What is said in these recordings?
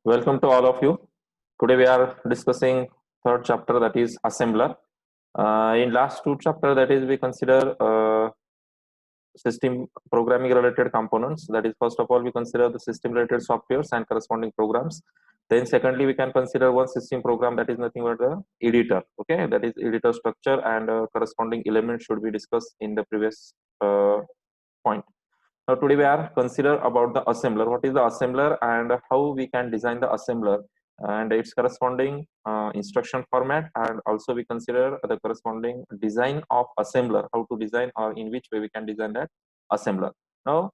Welcome to all of you. Today we are discussing third chapter, that is assembler. In last two chapter, that is we consider system programming related components. That is, first of all we consider the system related softwares and corresponding programs. Then secondly we can consider one system program, that is nothing but the editor. Okay, that is editor structure and corresponding elements should be discussed in the previous point. Now today we are consider about the assembler. What is the assembler and how we can design the assembler and its corresponding instruction format, and also we consider the corresponding design of assembler, how to design or in which way we can design that assembler. Now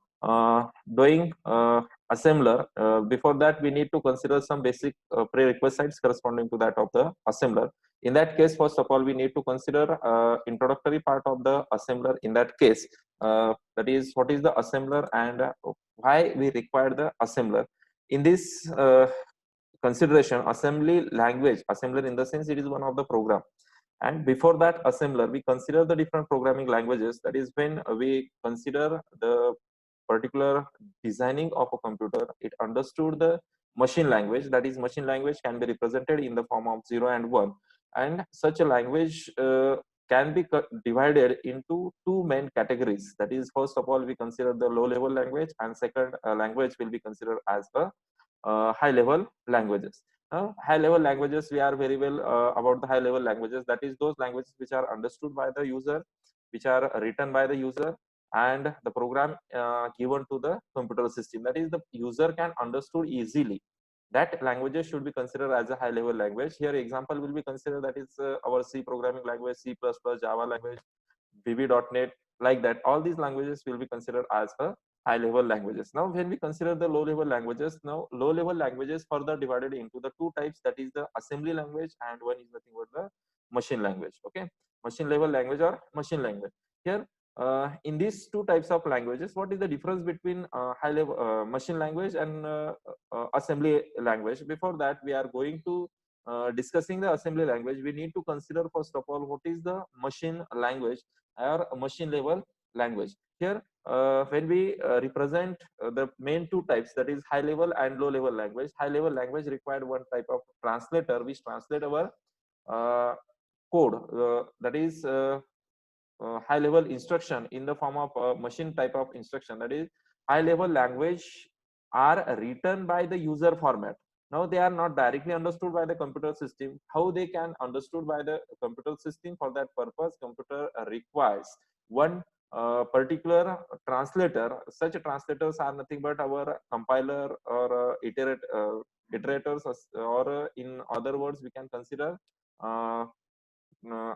doing assembler, before that we need to consider some basic prerequisites corresponding to that of the assembler. In that case, first of all we need to consider introductory part of the assembler. In that case, that is what is the assembler and why we require the assembler. In this consideration, assembly language, assembler in the sense it is one of the program, and before that assembler we consider the different programming languages. That is when we consider the particular designing of a computer, it understood the machine language. That is, machine language can be represented in the form of 0 and 1, and such a language can be divided into two main categories. That is, first of all we consider the low level language, and second language will be considered as a high level languages. High level languages, we are very well about the high level languages. That is those languages which are understood by the user, which are written by the user, and the program given to the computer system, that is the user can understood easily. That languages should be considered as a high level language. Here example will be considered, that is our C programming language, C++, Java language, VB.NET, like that. All these languages will be considered as a high level languages. Now when we consider the low level languages, now low level languages further divided into the two types, that is the assembly language and one is nothing but the machine language. Okay, machine level language or machine language. Here in these two types of languages, what is the difference between high level machine language and assembly language? Before that we are going to discussing the assembly language, we need to consider first of all what is the machine language or machine level language. Here when we represent the main two types, that is high level and low level language. High level language required one type of translator which translate our code, that is high level instruction in the form of machine type of instruction. That is, high level language are written by the user format. Now they are not directly understood by the computer system. How they can understood by the computer system? For that purpose computer requires one particular translator. Such translators are nothing but our compiler or iterators, or in other words we can consider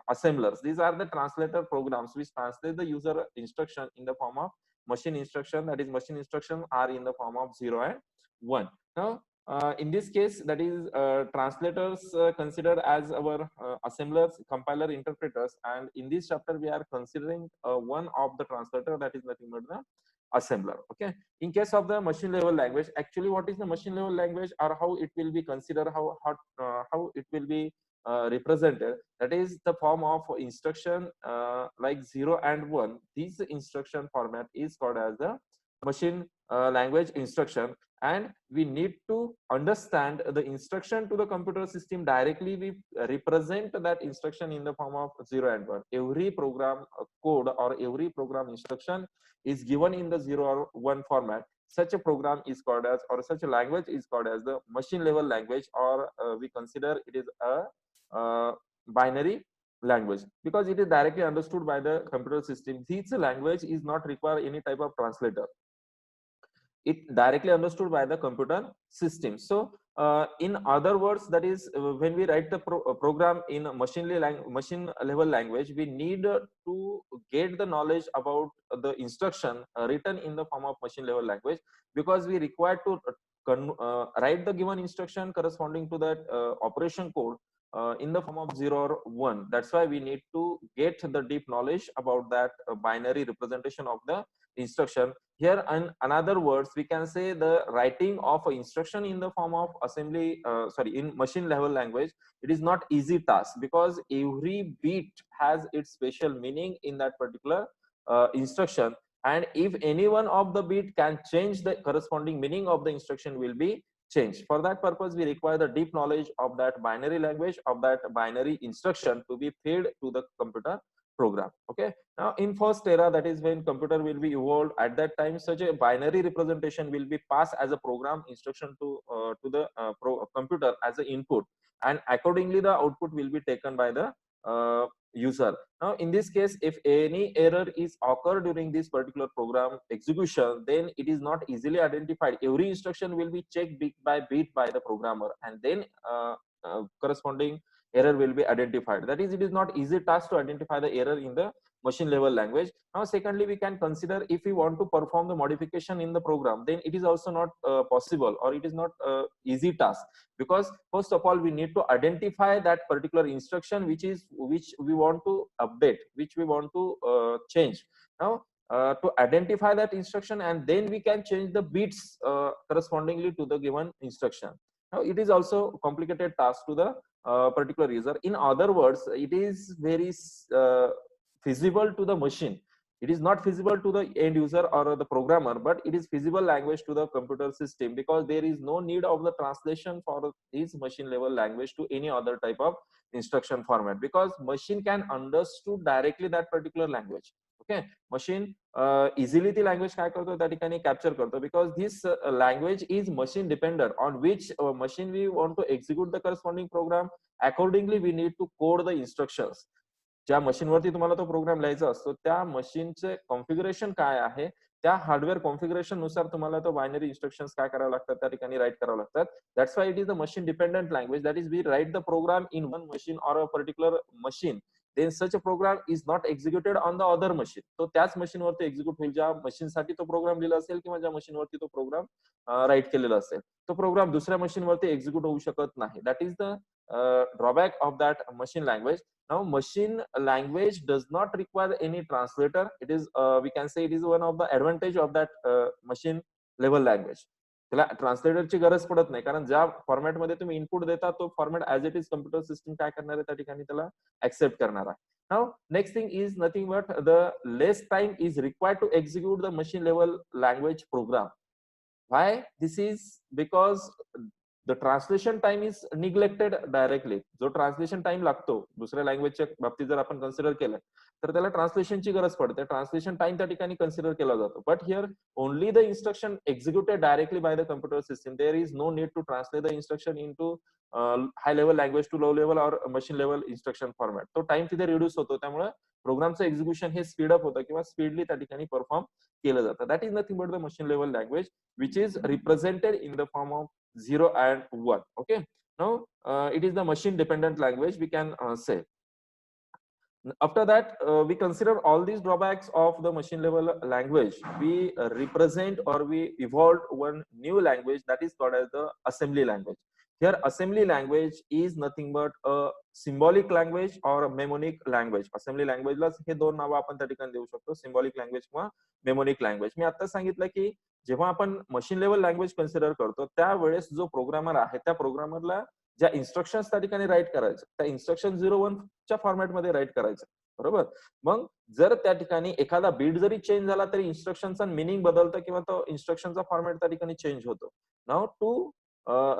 assemblers. These are the translator programs which translate the user instruction in the form of machine instruction. That is, machine instruction are in the form of 0 and 1. Now in this case, that is translators considered as our assemblers, compiler, interpreters, and in this chapter we are considering one of the translator, that is nothing but the assembler. Okay, in case of the machine level language, actually what is the machine level language or how it will be considered, how it will be represented, that is the form of instruction like 0 and 1. This instruction format is called as the machine language instruction, and we need to understand the instruction to the computer system directly. We represent that instruction in the form of 0 and 1. Every program code or every program instruction is given in the 0 or 1 format. Such a program is called as, or such a language is called as the machine level language, or we consider it is a binary language, because it is directly understood by the computer system. This language is not require any type of translator. It directly understood by the computer system. So in other words, that is when we write the program in machine level language, we need to get the knowledge about the instruction written in the form of machine level language, because we require to write the given instruction corresponding to that operation code in the form of 0 or 1. That's why we need to get the deep knowledge about that binary representation of the instruction. Here, in another words, we can say the writing of an instruction in the form of assembly, in machine level language, it is not easy task, because every bit has its special meaning in that particular instruction, and if any one of the bit can change the corresponding meaning of the instruction will be change. For that purpose, we require the deep knowledge of that binary language, of that binary instruction to be fed to the computer program. Okay. Now, in first era, that is when computer will be evolved. At that time, such a binary representation will be passed as a program instruction to the computer as an input, and accordingly, the output will be taken by the user. Now, in this case, if any error is occurred during this particular program execution, then it is not easily identified. Every instruction will be checked bit by the programmer, and then corresponding error will be identified. That is, it is not easy task to identify the error in the machine level language. Now, secondly, we can consider if we want to perform the modification in the program, then it is also not possible, or it is not easy task, because first of all we need to identify that particular instruction which we want to update, which we want to change. Now, to identify that instruction, and then we can change the bits correspondingly to the given instruction. Now, it is also complicated task to the particular user. In other words, it is very feasible to the machine. It is not feasible to the end user or the programmer, but it is feasible language to the computer system, because there is no need of the translation for this machine level language to any other type of instruction format, because machine can understood directly that particular language. Okay, machine easily the language काय करतो त्या ठिकाणी capture करतो, because this language is machine dependent, on which machine we want to execute the corresponding program. Accordingly, we need to code the instructions. ज्या मशीनवरती तुम्हाला तो programme लिहायचा असतो त्या मशीनचे कॉन्फिगरेशन काय आहे, त्या हार्डवेअर कॉन्फिगरेशन नुसार तुम्हाला तो बायनरी इन्स्ट्रक्शन्स काय करावे लागतात त्या ठिकाणी राईट करावे लागतात. That's why it is the machine dependent language. That is we write the program in one machine or a particular machine, then such a program is not executed on the other machine. तो त्याच मशीनवरती execute होईल ज्या मशीनसाठी तो programme लिहिला असेल, किंवा ज्या मशीनवरती तो प्रोग्राम राईट केलेला असेल. तो प्रोग्राम दुसऱ्या मशीनवरती एक्झिक्यूट होऊ शकत नाही. That is the drawback of that machine language. Now, machine language does not require any translator. It is we can say it is one of the advantage of that machine level language. त्याला ट्रान्सलेटरची गरज पडत नाही, कारण ज्या फॉर्मॅटमध्ये तुम्ही input देता तो format as it is computer system काय करणार आहे त्या ठिकाणी त्याला ऍक्सेप्ट करणार आहे. Now next thing is nothing but the less time is required to execute the machine level language program. Why? This is because the translation time is neglected directly. जो translation time लागतो दुसऱ्या लँग्वेजच्या बाबतीत जर आपण consider केलं तर त्याला ट्रान्सलेशनची गरज पडते. ट्रान्सलेशन टाइम त्या ठिकाणी कन्सिडर केला जातो. But here only the instruction executed directly by the computer system. There is no need to translate the instruction in to high level language to low level or machine level instruction format. तो time तिथे reduce होतो, त्यामुळे प्रोग्रामचं execution हे speedup होतं किंवा speedly त्या ठिकाणी perform केलं जातं. That is nothing but the machine level language which is represented in the form of 0 and 1. Okay, now it is the machine dependent language, we can say. After that, we consider all these drawbacks of the machine level language. We represent or we evolved one new language that is called as the assembly language. Here assembly language is nothing but a symbolic language or a mnemonic language. Assembly language ला हे दोन नाव आपण त्या ठिकाणी देऊ शकतो, symbolic language किंवा mnemonic language. मी आता सांगितलं की जेव्हा आपण मशीन लेवल लँग्वेज कन्सिडर करतो त्यावेळेस जो प्रोग्रामर आहे त्या प्रोग्रामरला ज्या इन्स्ट्रक्शन्स त्या ठिकाणी राईट करायचं त्या इन्स्ट्रक्शन 0-1 च्या फॉर्मॅटमध्ये राईट करायचं. बरोबर. मग जर त्या ठिकाणी एखादा बीट जरी चेंज झाला तरी इन्स्ट्रक्शनचा मिनिंग बदलतं किंवा तो इन्स्ट्रक्शनचा फॉर्मॅट त्या ठिकाणी चेंज होतो. Now to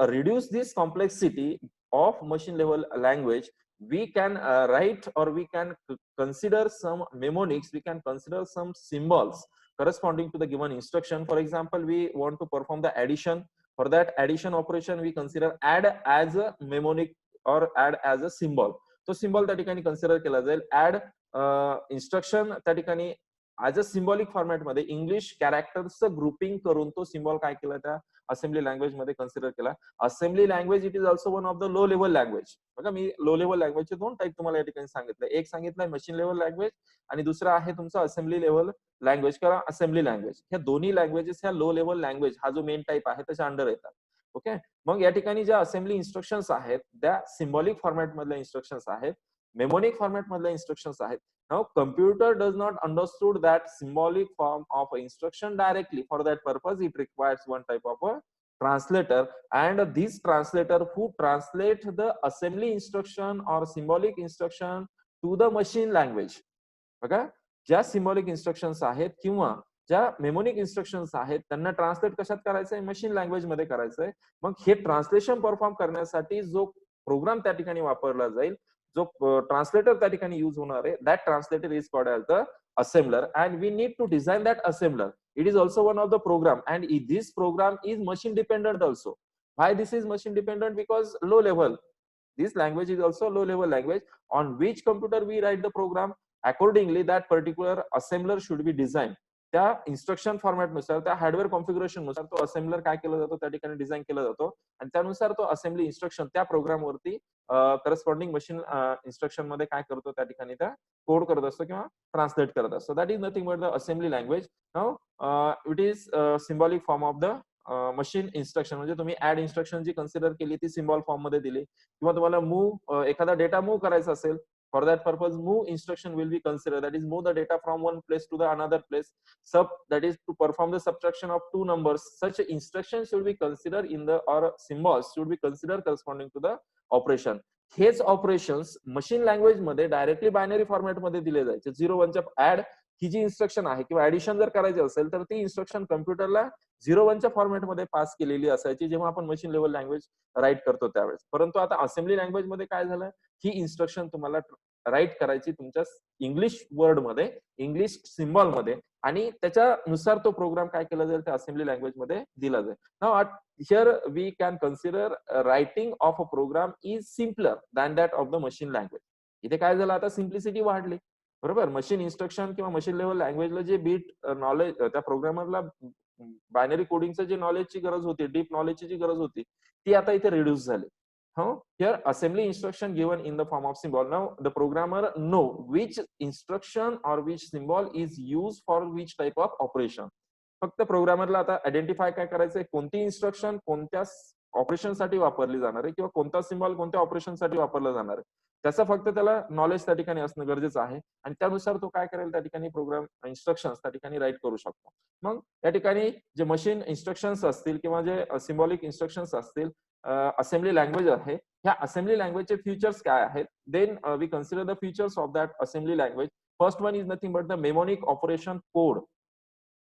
reduce this complexity of machine level language, we can write or we can consider some mnemonics, we can consider some symbols corresponding to the given instruction. For example, we want to perform the addition. For that addition operation, we consider add as a mnemonic or add as a symbol. तो symbol त्या ठिकाणी consider केला जाईल. Add instruction त्या ठिकाणी as a symbolic format मध्ये English कॅरेक्टर्सचं grouping करून तो सिम्बॉल काय केला त्या असेंब्ली लँग्वेज मध्ये कन्सिडर केला. Assembly language it is also one of the low level language. बघा, मी लो लेवल लँग्वेजचे दोन टाईप तुम्हाला या ठिकाणी सांगितलं. एक सांगितलंय मशीन लेवल लँग्वेज आणि दुसरा आहे तुमचा असेंब्ली लेवल लँग्वेज किंवा असेंब्ली लँग्वेज. ह्या दोन्ही लँग्वेजेस ह्या लो लेवल लँग्वेज हा जो मेन टाईप आहे त्याच्या अंडर येतात. ओके. मग या ठिकाणी ज्या असेंब्ली इन्स्ट्रक्शन्स आहेत त्या सिम्बॉलिक फॉर्मॅट मधल्या इन्स्ट्रक्शन्स आहेत, मेमोनिक फॉर्मॅट मधल्या इन्स्ट्रक्शन्स आहेत. Now, computer does not understood that symbolic form of instruction directly. For that purpose, it requires one type of a translator, and this translator who translate the assembly instruction or symbolic instruction to the machine language. Okay, ज्या symbolic instructions आहेत किंवा ज्या mnemonic instructions आहेत त्यांना translate कशात करायचंय, machine language मध्ये करायचंय. मग हे ट्रान्सलेशन परफॉर्म करण्यासाठी जो प्रोग्राम त्या ठिकाणी वापरला जाईल, जो ट्रान्सलेटर त्या ठिकाणी यूज होणार आहे, that translator is called as the assembler, and we need to design that assembler. It is also one of the program, and this program is machine dependent also. Why this is machine dependent? Because low level, this language is also low level language on which computer we write the program. Accordingly that particular assembler should be designed. त्या instruction format नुसार, त्या hardware configuration नुसार तो assembler काय केला जातो, त्या ठिकाणी डिझाईन केला जातो आणि त्यानुसार तो असेंब्ली इन्स्ट्रक्शन त्या प्रोग्राम वरती करस्पॉन्डिंग मशीन इन्स्ट्रक्शन मध्ये काय करतो, त्या ठिकाणी त्या कोड करत असतो किंवा ट्रान्सलेट करत असतो. That is nothing but the assembly language. Now it is symbolic form of the machine instruction. म्हणजे तुम्ही ऍड इन्स्ट्रक्शन जी कन्सिडर केली ती सिम्बॉल फॉर्म मध्ये दिली, किंवा तुम्हाला मूव्ह एखादा डेटा मूव्ह करायचा असेल, for that purpose move instruction will be considered, that is move the data from one place to the another place. Sub, that is to perform the subtraction of two numbers. Such instructions should be considered in the, or symbols should be considered corresponding to the operation. H operations machine language मध्ये directly binary format मध्ये दिले जायचे. 0-1च्या add ही जी instruction आहे किंवा addition जर करायची असेल तर ती इन्स्ट्रक्शन कम्प्युटरला 0-1च्या फॉर्मॅट मध्ये पास केलेली असायची जेव्हा आपण मशीन लेवल लँग्वेज राईट करतो त्यावेळेस. परंतु आता असेंब्ली लँग्वेज मध्ये काय झालं, ही इन्स्ट्रक्शन तुम्हाला राईट करायची तुमच्या इंग्लिश वर्ड मध्ये, इंग्लिश सिम्बॉल मध्ये, आणि त्याच्यानुसार तो प्रोग्राम काय केला जाईल त्या असेंब्ली लँग्वेज मध्ये दिला जाईल. Now here we can consider writing of a program is simpler than that of the machine language. इथे काय झालं, आता सिम्प्लिसिटी वाढली. बरोबर, मशीन इन्स्ट्रक्शन किंवा मशीन लेवल लँग्वेजला जे बीट नॉलेज, त्या प्रोग्रामरला बायनरी कोडिंगचं जे नॉलेजची गरज होती, डीप नॉलेजची जी गरज होती, ती आता इथे रिड्यूस झाली. Here assembly instruction given in the form of symbol. Now the programmer know which instruction or which symbol is used for which type of operation. फक्त प्रोग्रामरला आता आयडेंटिफाय काय करायचंय, कोणती इन्स्ट्रक्शन कोणत्या ऑपरेशन साठी वापरली जाणार आहे किंवा कोणता सिम्बॉल कोणत्या ऑपरेशन साठी वापरला जाणार आहे, त्याचं फक्त त्याला नॉलेज त्या ठिकाणी असणं गरजेचं आहे. आणि त्यानुसार तो काय करेल, त्या ठिकाणी प्रोग्राम इन्स्ट्रक्शन्स त्या ठिकाणी राईट करू शकतो. मग त्या ठिकाणी जे मशीन इन्स्ट्रक्शन्स असतील किंवा जे सिम्बॉलिक इन्स्ट्रक्शन्स असतील, असेंब्ली लँग्वेज आहे, ह्या असेंब्ली लँग्वेजचे फीचर्स काय आहेत, then we consider the features of that assembly language. First one is nothing but the mnemonic operation code.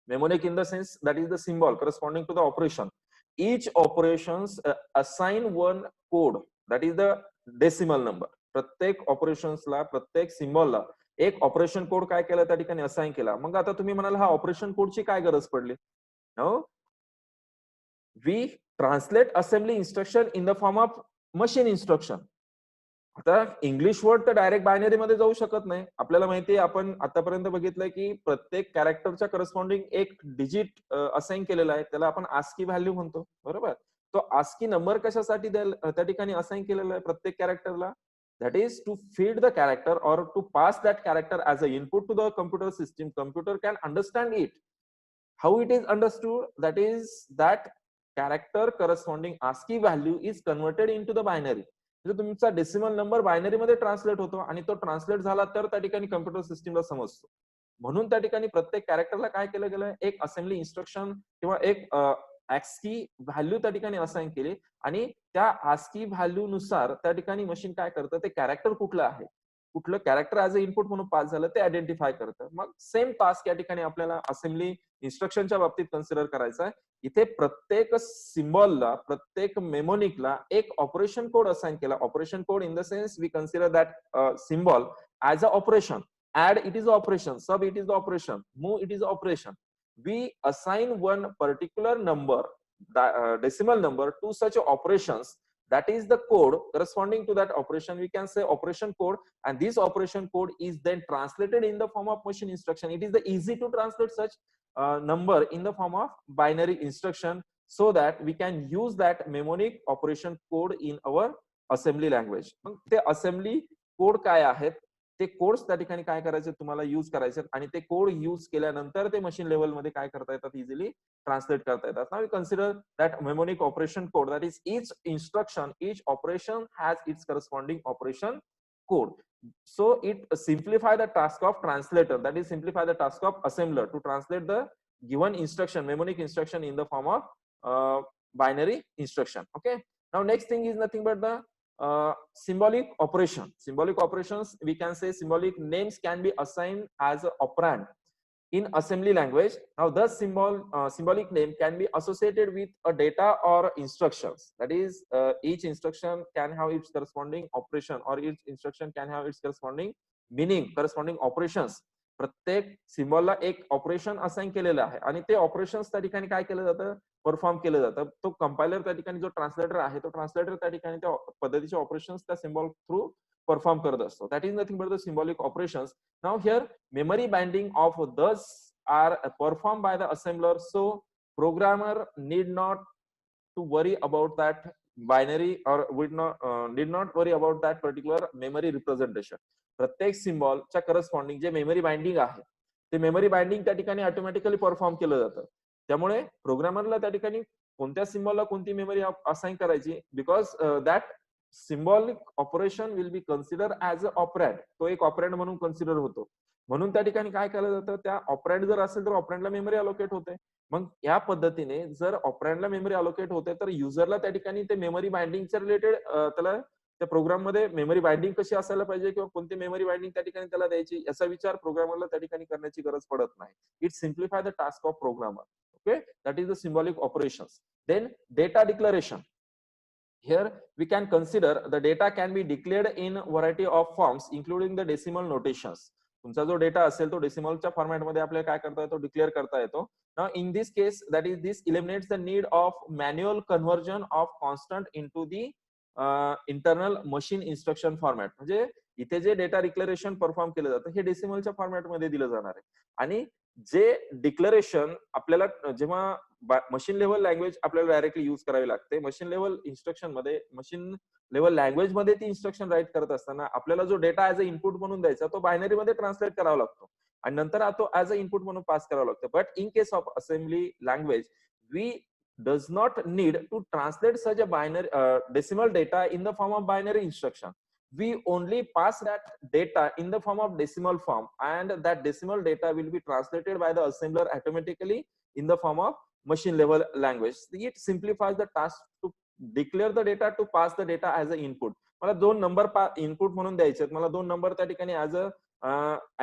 Mnemonic in the sense that is the symbol corresponding to the operation. Each operations assign one code, that is the decimal number. प्रत्येक ऑपरेशन्सला, प्रत्येक सिम्बॉलला एक operation code काय केला, त्या ठिकाणी assign केला. मग आता तुम्ही म्हणाल हा ऑपरेशन कोडची काय गरज पडली. No, we translate assembly instruction in the form of machine instruction. आता इंग्लिश वर्ड तर डायरेक्ट बायनरी मध्ये जाऊ शकत नाही. आपल्याला माहितीये, आपण आतापर्यंत बघितलंय की प्रत्येक कॅरेक्टरच्या करस्पॉन्डिंग एक डिजिट असाइन केलेला आहे, त्याला आपण आस्की व्हॅल्यू म्हणतो. बरोबर, तो आस्की नंबर कशासाठी त्या ठिकाणी असाइन केलेला आहे प्रत्येक कॅरेक्टरला, that is to feed the character or to pass that character as a input to the computer system. Computer can understand it. How it is understood, that is that character corresponding ASCII value is converted in to the binary. म्हणजे तुमचा decimal number binary मध्ये translate होतो आणि तो translate झाला तर त्या ठिकाणी कम्प्युटर सिस्टमला समजतो. म्हणून त्या ठिकाणी प्रत्येक कॅरेक्टरला काय केलं गेलं, एक असेंब्ली इन्स्ट्रक्शन किंवा एक ASCII व्हॅल्यू त्या ठिकाणी असाइन केली आणि त्या ASCII व्हॅल्यू नुसार त्या ठिकाणी मशीन काय करतं, ते कॅरेक्टर कुठलं आहे, कुठलं कॅरेक्टर ऍज अ इनपुट म्हणून पास झालं ते आयडेंटिफाय करतं. मग सेम टास्क या ठिकाणी आपल्याला असेंब्ली इन्स्ट्रक्शनच्या बाबतीत कन्सिडर करायचं आहे. इथे प्रत्येक सिम्बॉलला, प्रत्येक मेमोनिकला एक ऑपरेशन कोड असाइन केला. Operation code in the sense we consider that symbol as a operation. Add, it is operation. Sub, it is the operation. Move, it is operation. We assign one particular number, decimal number, to such operations. That is the code corresponding to that operation. We can say operation code, and this operation code is then translated in the form of machine instruction. It is the easy to translate such number in the form of binary instruction, so that we can use that mnemonic operation code in our assembly language. ते assembly code काय आहेत, ते codes त्या ठिकाणी काय करायचे, तुम्हाला use करायचे आणि ते कोड यूज केल्यानंतर ते मशीन लेवल मध्ये काय करता येतात, इझिली ट्रान्सलेट करता येतात. Now we consider that mnemonic operation code, that is each instruction, each operation has its corresponding operation code. So it simplify the task of translator, that is simplify the task of assembler to translate the given instruction, mnemonic instruction, in the form of binary instruction. Okay, now next thing is nothing but the symbolic operation. Symbolic operations, we can say symbolic names can be assigned as an operand. in assembly language. Now the symbolic name can be associated with a data or instructions. That is, each instruction can have its corresponding operation, or each instruction can have its corresponding meaning, corresponding operations. प्रत्येक सिम्बॉलला एक operation assign केलेलं आहे आणि ते operations त्या ठिकाणी काय केलं जातं, परफॉर्म केलं जातं. तो कंपायलर त्या ठिकाणी जो ट्रान्सलेटर आहे, तो ट्रान्सलेटर त्या ठिकाणी त्या पद्धतीचे ऑपरेशन्स त्या सिम्बॉल थ्रू परफॉर्म करत असतो. That is nothing but the symbolic operations. Now here memory binding of those are performed by the assembler, so programmer need not to worry about that binary, or need not worry about that particular memory representation. प्रत्येक symbol च्या corresponding जे memory binding आहे, ते memory binding त्या ठिकाणी automatically perform केलं जातं. त्यामुळे प्रोग्रामरला त्या ठिकाणी कोणत्या सिम्बॉलला कोणती मेमरी असाइन करायची, because that symbolic operation will be consider as a operand. तो एक ऑपरँड म्हणून कन्सिडर होतो. म्हणून त्या ठिकाणी काय केलं जातं, त्या ऑपरँड जर असेल तर ऑपरँडला मेमरी अलोकेट होते. मग या पद्धतीने जर ऑपरँडला मेमरी अलोकेट होते तर युजरला त्या ठिकाणी ते मेमरी बाइंडिंगच्या रिलेटेड त्याला त्या प्रोग्राम मध्ये मेमरी बाइंडिंग कशी असायला पाहिजे किंवा कोणती मेमरी बाइंडिंग त्या ठिकाणी त्याला द्यायची याचा विचार प्रोग्रामरला त्या ठिकाणी करण्याची गरज पडत नाही. It simplify the task of programmer. Okay, that is the symbolic operations. Then data declaration. Here we can consider the data can be declared in variety of forms including the decimal notations. तुमचा जो data असेल तो डेसिमलच्या फॉर्मॅटमध्ये आपल्याला काय करता येतो, declare करता येतो. Now in this case that is this eliminates the need of manual conversion of constant into the internal machine instruction format. म्हणजे इथे जे डेटा डिक्लेरेशन परफॉर्म केलं जातं हे डेसिमलच्या फॉर्मॅटमध्ये दिलं जाणार आहे. आणि जे डिक्लेरेशन आपल्याला जेव्हा मशीन लेव्हल लँग्वेज आपल्याला डायरेक्टली युज करावी लागते, मशीन लेव्हल इन्स्ट्रक्शन मध्ये, मशीन लेव्हल लँग्वेज मध्ये ती इन्स्ट्रक्शन राईट करत असताना आपल्याला जो डेटा ऍज अ इनपुट म्हणून द्यायचा तो बायनरी मध्ये ट्रान्सलेट करावा लागतो आणि नंतर तो ऍज अ इनपुट म्हणून पास करावा लागतो. But in case of assembly language we does not need to translate such a binary decimal data in the form of binary instruction. We only pass that data in the form of decimal form, and that decimal data will be translated by the assembler automatically in the form of machine level language. It simplifies the task to declare the data, to pass the data as an input. मला दोन number input म्हणून द्यायचे आहेत, मला दोन number त्या ठिकाणी as a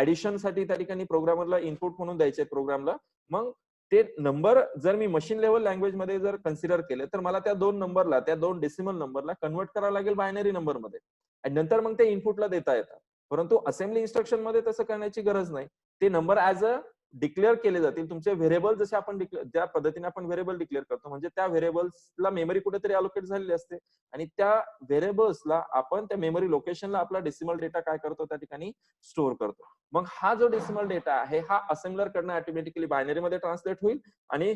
addition साठी त्या ठिकाणी प्रोग्रामरला इनपुट म्हणून द्यायचे आहेत प्रोग्रामला. मग ते नंबर जर मी मशीन लेव्हल लँग्वेज मध्ये जर कन्सिडर केले तर मला त्या दोन नंबरला, त्या दोन डेसिमल नंबरला कन्वर्ट करावं लागेल बायनरी नंबर मध्ये आणि नंतर मग ते इनपुटला देता येतात. परंतु असेंब्ली इन्स्ट्रक्शन मध्ये तसं करण्याची गरज नाही. ते नंबर ऍज अ डिक्लेअर केले जातील. तुमचे व्हेरिएबल जसे आपण ज्या पद्धतीने आपण व्हेरिएबल डिक्लेअर करतो, म्हणजे त्या व्हेरिएबल्सला मेमरी कुठेतरी अलोकेट झालेली असते आणि त्या व्हेरिएबल्सला आपण त्या मेमरी लोकेशनला आपला डेसिमल डेटा काय करतो, त्या ठिकाणी स्टोअर करतो. मग हा जो डेसिमल डेटा आहे हा असेंब्लर कडनं ऑटोमॅटिकली बायनरी मध्ये ट्रान्सलेट होईल आणि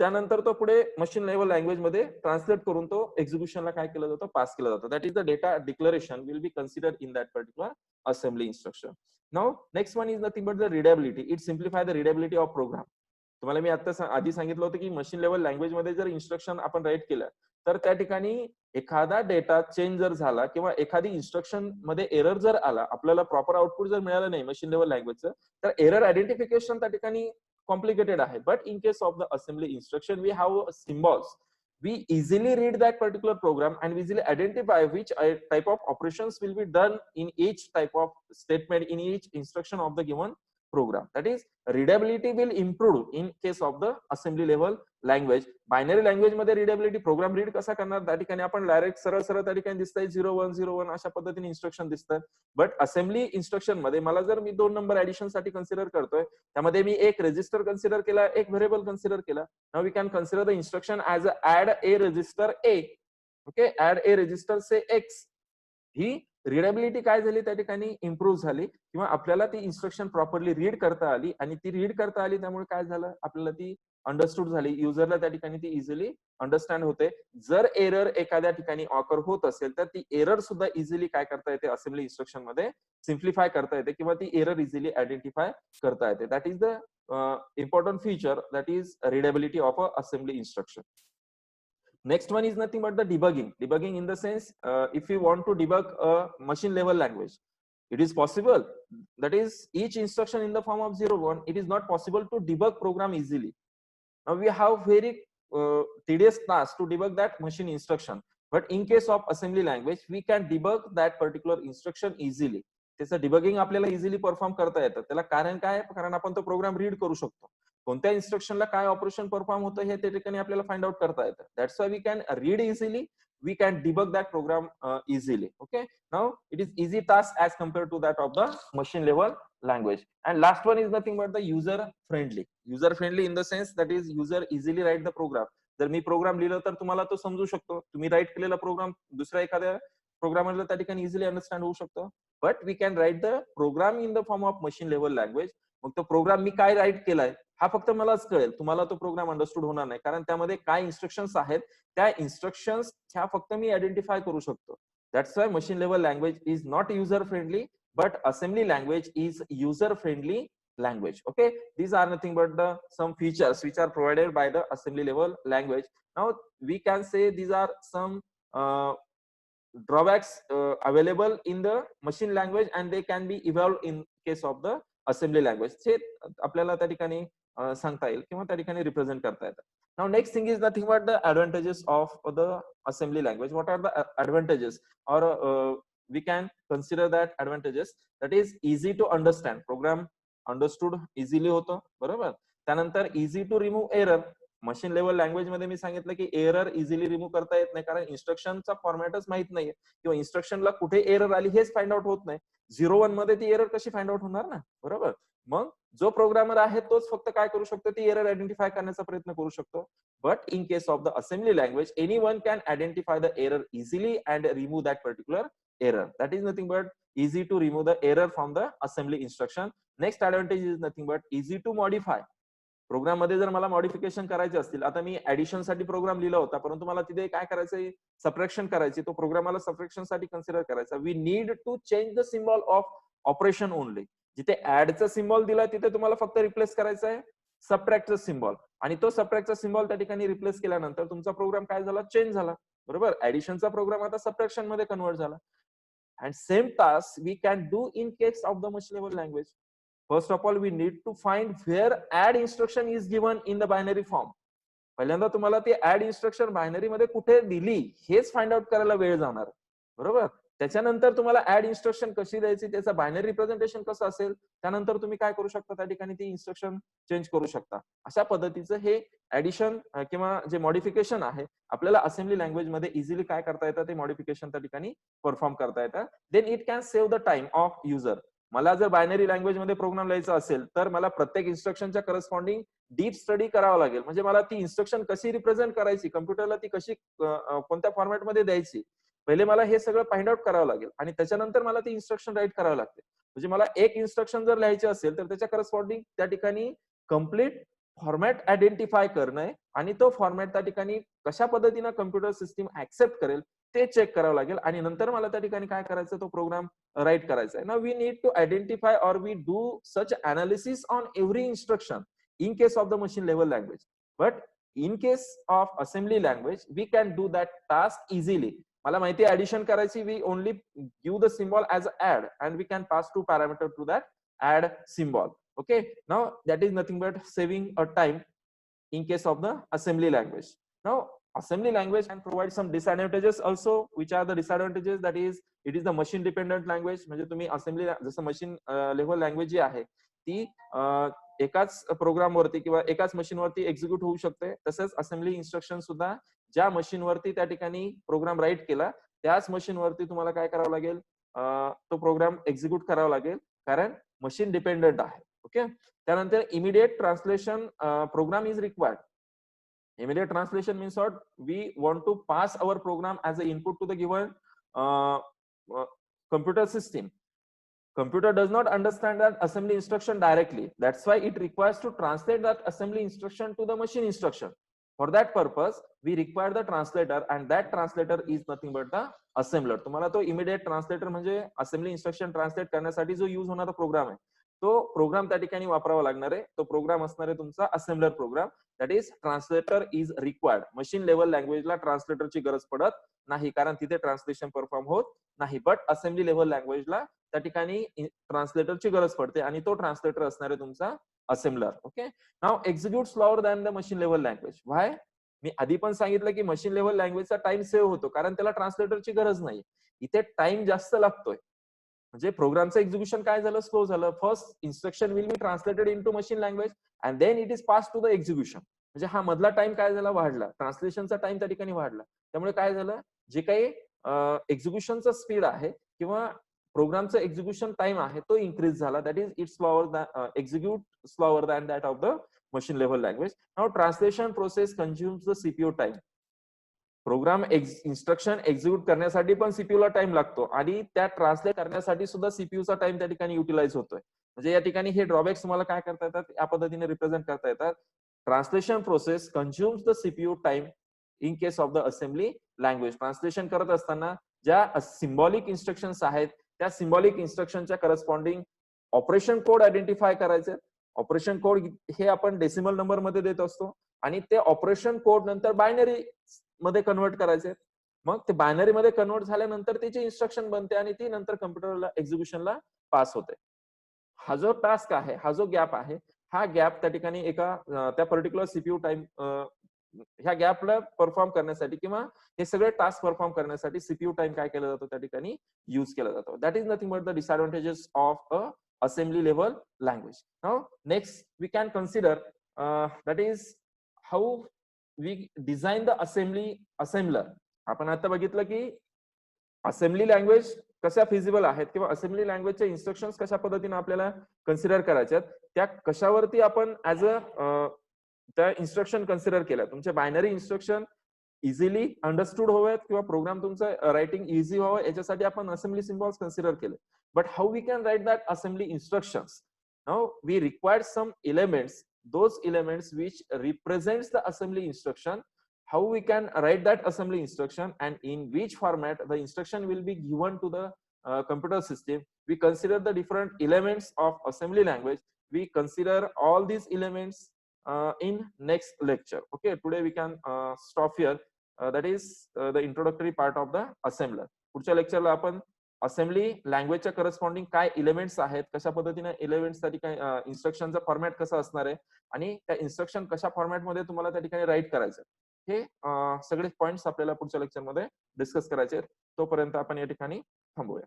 त्यानंतर तो पुढे मशीन लेव्हल लँग्वेज मध्ये ट्रान्सलेट करून तो एक्झिक्युशनला काय केलं जातं, पास केलं जातं. That is the data declaration will be considered in that particular assembly instruction. Now next one is nothing but the readability. It simplify the readability of program. तुम्हाला मी आता आधी सांगितलं होतं की मशीन लेव्हल लँग्वेज मध्ये जर इन्स्ट्रक्शन आपण राईट केलं तर त्या ठिकाणी एखादा डेटा चेंज जर झाला किंवा एखादी इन्स्ट्रक्शन मध्ये एरर जर आला, आपल्याला प्रॉपर आउटपुट जर मिळालं नाही मशीन लेव्हल लँग्वेजचं, तर एरर आयडेंटिफिकेशन त्या ठिकाणी complicated आहे. But in case of the assembly instruction, we have symbols. We easily read that particular program and easily identify which type of operations will be done in each type of statement, in each instruction of the given program. That is, readability will improve in case of the assembly level language. Binary language मध्ये readability, programme read कसा करणार, त्या ठिकाणी आपण direct सरळ सरळ त्या ठिकाणी दिसतंय 0101 अशा पद्धतीने इन्स्ट्रक्शन दिसतात. बट असेंब्ली इन्स्ट्रक्शन मध्ये मला जर मी दोन नंबर ऍडिशन साठी कन्सिडर करतोय, त्यामध्ये मी एक रजिस्टर कन्सिडर केला, एक व्हेरिएबल कन्सिडर केला. Now we can consider the instruction as add A register A. Okay, add A register से एक्स. ही रिडेबिलिटी काय झाली, त्या ठिकाणी इम्प्रूव्ह झाली किंवा आपल्याला ती इन्स्ट्रक्शन प्रॉपरली रीड करता आली आणि ती रीड करता आली त्यामुळे काय झालं, आपल्याला ती अंडरस्टूड झाली. युजरला त्या ठिकाणी ती इझिली अंडरस्टँड होते. जर एरर एखाद्या ठिकाणी ऑकर होत असेल तर ती एरर सुद्धा इझिली काय करता येते, असेंब्ली इन्स्ट्रक्शन मध्ये सिम्प्लिफाय करता येते किंवा ती एरर इझिली आयडेंटिफाय करता येते. That is the important feature, that is readability of a assembly instruction. Next one is nothing but the debugging. Debugging in the sense, if you want to debug a machine level language, it is possible. That is, each instruction in the form of 01, it is not possible to debug program easily. Now we have very tedious task to debug that machine instruction. But in case of assembly language, we can debug that particular instruction easily. त्याचं debugging आपल्याला easily perform करता येतं. त्याला कारण काय आहे? कारण आपण तो प्रोग्राम रीड करू शकतो. कोणत्या इन्स्ट्रक्शनला काय ऑपरेशन परफॉर्म होतं हे त्या ठिकाणी आपल्याला फाइंड आउट करता येतं. That's why we can read easily, we can debug that program easily. Okay, now it is easy task as compared to that of the machine level language. And last one is nothing but the user friendly. User friendly in the sense that is user easily write the program. जर मी programme लिहिलं तर तुम्हाला तो समजू शकतो. तुम्ही right केलेला programme दुसऱ्या एखाद्या प्रोग्रामरला त्या ठिकाणी इझिली अंडरस्टँड होऊ शकतो. But we can write the program in the form of machine level language. मग तो प्रोग्राम मी काय राईट केलाय हा फक्त मलाच कळेल, तुम्हाला तो प्रोग्राम अंडरस्टूड होणार नाही, कारण त्यामध्ये काय इन्स्ट्रक्शन्स आहेत त्या इन्स्ट्रक्शन्स ह्या फक्त मी आयडेंटिफाय करू शकतो. That's why machine level language is not user friendly, but assembly language is user friendly language. Okay, these are nothing but the some features which are provided by the assembly level language. Now we can say these are some drawbacks available in the machine language and they can be evolved in case of the assembly language. हे आपल्याला त्या ठिकाणी सांगता येईल किंवा त्या ठिकाणी represent करता येतं. Now next thing is nothing but the advantages of the assembly language. What are the advantages, or we can consider that advantages, that is easy to understand, program understood easily होतं, बरोबर. त्यानंतर easy to remove error. Machine level language मध्ये मी सांगितलं की error easily remove करता येत नाही, कारण इन्स्ट्रक्शनचा फॉर्मॅटच माहित नाहीये किंवा इन्स्ट्रक्शनला कुठे एरर आली हेच फाइंड आउट होत नाही. 0-1 मध्ये ती एरर कशी फाइंड आउट होणार ना, बरोबर. मग जो प्रोग्रामर आहे तोच फक्त काय करू शकतो, ती एरर आयडेंटिफाय करण्याचा प्रयत्न करू शकतो. But in case of the assembly language anyone can identify the error easily and remove that particular error. That is nothing but easy to remove the error from the assembly instruction. Next advantage is nothing but easy to modify. Program मध्ये जर मला modification करायचे असतील, आता मी addition साठी programme लिहिला होता, परंतु मला तिथे काय करायचंय, सबट्रॅक्शन करायची, तो प्रोग्राम मला सबट्रॅक्शन साठी कन्सिडर करायचा. We need to change the symbol of operation only. जिथे ऍडचा सिम्बॉल दिलाय तिथे तुम्हाला फक्त रिप्लेस करायचा आहे सबट्रॅक्टचा सिम्बॉल, आणि तो सबट्रॅक्टचा सिम्बॉल त्या ठिकाणी रिप्लेस केल्यानंतर तुमचा प्रोग्राम काय झाला, चेंज झाला, बरोबर. ऍडिशनचा प्रोग्राम आता सबट्रॅक्शन मध्ये कन्वर्ट झाला. And same task we can do in case of the machine level language. First of all, we need to find where add instruction is given in the binary form. पहिल्यांदा तुम्हाला ती add instruction binary मध्ये कुठे दिली हेच find out करायला वेळ जाणार, बरोबर. त्याच्यानंतर तुम्हाला ऍड इन्स्ट्रक्शन कशी द्यायची, त्याचं बायनरी रिप्रेझेंटेशन कसं असेल, त्यानंतर तुम्ही काय करू शकता, त्या ठिकाणी ती इन्स्ट्रक्शन चेंज करू शकता. अशा पद्धतीचं हे ऍडिशन किंवा जे मॉडिफिकेशन आहे आपल्याला असेंब्ली लँग्वेज मध्ये इझिली काय करता येतं, ते मॉडिफिकेशन त्या ठिकाणी परफॉर्म करता येतं. Then it can save the time of user. मला जर बायनरी लँग्वेज मध्ये प्रोग्राम लिहायचा असेल तर मला प्रत्येक इन्स्ट्रक्शनच्या करस्पॉन्डिंग डीप स्टडी करावा लागेल. म्हणजे मला ती इन्स्ट्रक्शन कशी रिप्रेझेंट करायची, कम्प्युटरला ती कशी कोणत्या फॉर्मॅटमध्ये द्यायची, पहिले मला हे सगळं फाइंड आउट करावं लागेल आणि त्याच्यानंतर मला ती इन्स्ट्रक्शन राईट करावं लागते. म्हणजे मला एक इन्स्ट्रक्शन जर लिहायची असेल तर त्याच्या करस्पॉन्डिंग त्या ठिकाणी कम्प्लीट फॉर्मॅट आयडेंटिफाय करणं आणि तो फॉर्मॅट त्या ठिकाणी कशा पद्धतीने कम्प्युटर सिस्टीम ऍक्सेप्ट करेल ते चेक करावं लागेल आणि नंतर मला त्या ठिकाणी काय करायचं, तो प्रोग्राम राईट करायचा आहे. Now we need to identify or we do such analysis on every instruction in case of the machine level language, but in case of assembly language we can do that task easily. मला माहिती आहे addition करायची, we only give the symbol as add and we can pass two parameter to that add symbol. Okay, now that is nothing but saving a time in case of the assembly language. Now assembly language can provide some disadvantages also. Which are the disadvantages? That is it is the machine dependent language. म्हणजे तुम्ही assembly जसं machine level language जी आहे ती एकाच programme वरती किंवा एकाच machine वरती एक्झिक्यूट होऊ शकते. तसंच असेंब्ली इन्स्ट्रक्शन सुद्धा ज्या मशीन वरती त्या ठिकाणी प्रोग्राम राईट केला त्याच मशीन वरती तुम्हाला काय करावं लागेल, तो प्रोग्राम एक्झिक्यूट करावा लागेल, कारण मशीन डिपेंडंट आहे. ओके, त्यानंतर immediate translation program is required. Immediate translation means what? We want to pass our program as an input to the given computer system. Computer does not understand that assembly instruction directly. That's why it requires to translate that assembly instruction to the machine instruction. For that purpose, we require the translator, and that translator is nothing but the assembler. तुम्हाला तो immediate translator म्हणजे assembly instruction translate करण्यासाठी जो use होणारा programme आहे तो programme त्या ठिकाणी वापरावा लागणार आहे. तो प्रोग्राम असणार आहे तुमचा assembler program. That is translator is required. Machine level लँग्वेजला ट्रान्सलेटरची गरज पडत नाही, कारण तिथे ट्रान्सलेशन परफॉर्म होत नाही. बट असेंब्ली लेवल लँग्वेजला त्या ठिकाणी ट्रान्सलेटरची गरज पडते आणि तो ट्रान्सलेटर असणार आहे तुमचा assembler. Okay, now execute slower than the machine level language. Why? मी आधी पण सांगितलं की मशीन लेवल लँग्वेजचा टाइम सेव्ह होतो, कारण त्याला ट्रान्सलेटरची गरज नाही. इथे टाइम जास्त लागतोय. म्हणजे प्रोग्रामचं एक्झिक्युशन काय झालं, स्लो झालं. First instruction will be translated into machine language and then it is pass to the execution. म्हणजे हा मधला टाइम काय झाला, वाढला. ट्रान्सलेशनचा टाइम त्या ठिकाणी वाढला. त्यामुळे काय झालं, जे काही एक्झिक्युशनचा स्पीड आहे किंवा प्रोग्रामचं एक्झिक्युशन टाइम आहे तो इन्क्रीज झाला. That is it's slower execute slower than that of the machine level language. Now translation process consumes the CPU time. Program instruction execute करण्यासाठी पण सीपीयू ला टाइम लागतो आणि त्या ट्रान्सलेट करण्यासाठी सुद्धा सीपीयूचा टाइम त्या ठिकाणी युटिलाइज होतोय. म्हणजे या ठिकाणी हे ड्रॉबॅक्स तुम्हाला काय करता येतात, या पद्धतीने रिप्रेझेंट करता येतात. Translation process consumes the CPU time in case of the assembly language. Translation करत असताना ज्या सिम्बॉलिक इन्स्ट्रक्शन्स आहेत त्या सिम्बॉलिक इन्स्ट्रक्शनच्या करस्पॉन्डिंग ऑपरेशन कोड आयडेंटिफाय करायचे. ऑपरेशन कोड हे आपण डेसिमल नंबर मध्ये देत असतो आणि ते ऑपरेशन कोड नंतर बायनरी मध्ये कन्वर्ट करायचे. मग ते बायनरी मध्ये कन्वर्ट झाल्यानंतर त्याची इन्स्ट्रक्शन बनते आणि ती नंतर कम्प्युटरला एक्झिक्युशनला पास होते. हा जो टास्क आहे, हा जो गॅप आहे, हा गॅप त्या ठिकाणी एका त्या पर्टिक्युलर सीपीयू टाइम ह्या गॅपला परफॉर्म करण्यासाठी किंवा हे सगळे टास्क परफॉर्म करण्यासाठी सीपीयू टाइम काय केला जातो त्या ठिकाणी यूज केला जातो. That is nothing but the disadvantages of a assembly level language. Now next we can consider that is how we design the assembler. आपण आता बघितलं की असेंब्ली लँग्वेज कशा फिजिबल आहेत किंवा असेंब्ली लँग्वेजच्या इन्स्ट्रक्शन्स कशा पद्धतीने आपल्याला कन्सिडर करायच्यात, त्या कशावरती आपण ऍज अ त्या इन्स्ट्रक्शन कन्सिडर केल्या. तुमचे बायनरी इन्स्ट्रक्शन इझिली अंडरस्टूड हवेत किंवा प्रोग्राम तुमचं रायटिंग इझी व्हावं याच्यासाठी आपण असेंब्ली सिम्बॉल्स कन्सिडर केले. But how we can write that assembly instructions. Now we required some elements, those elements which represents the assembly instruction. How we can write that assembly instruction and in which format the instruction will be given to the computer system. We consider the different elements of assembly language. We consider all these elements in next lecture. Okay, today we can stop here. That is the introductory part of the assembler. पुढच्या लेक्चरला आपण assembly लँग्वेजच्या corresponding काय elements आहेत, कशा पद्धतीने elements त्या ठिकाणी इन्स्ट्रक्शनचा format कसा असणार आहे आणि त्या इन्स्ट्रक्शन कशा फॉर्मॅटमध्ये तुम्हाला त्या ठिकाणी राईट करायचं, हे सगळे पॉइंट्स आपल्याला पुढच्या लेक्चरमध्ये डिस्कस करायचे. तोपर्यंत आपण या ठिकाणी थांबूया.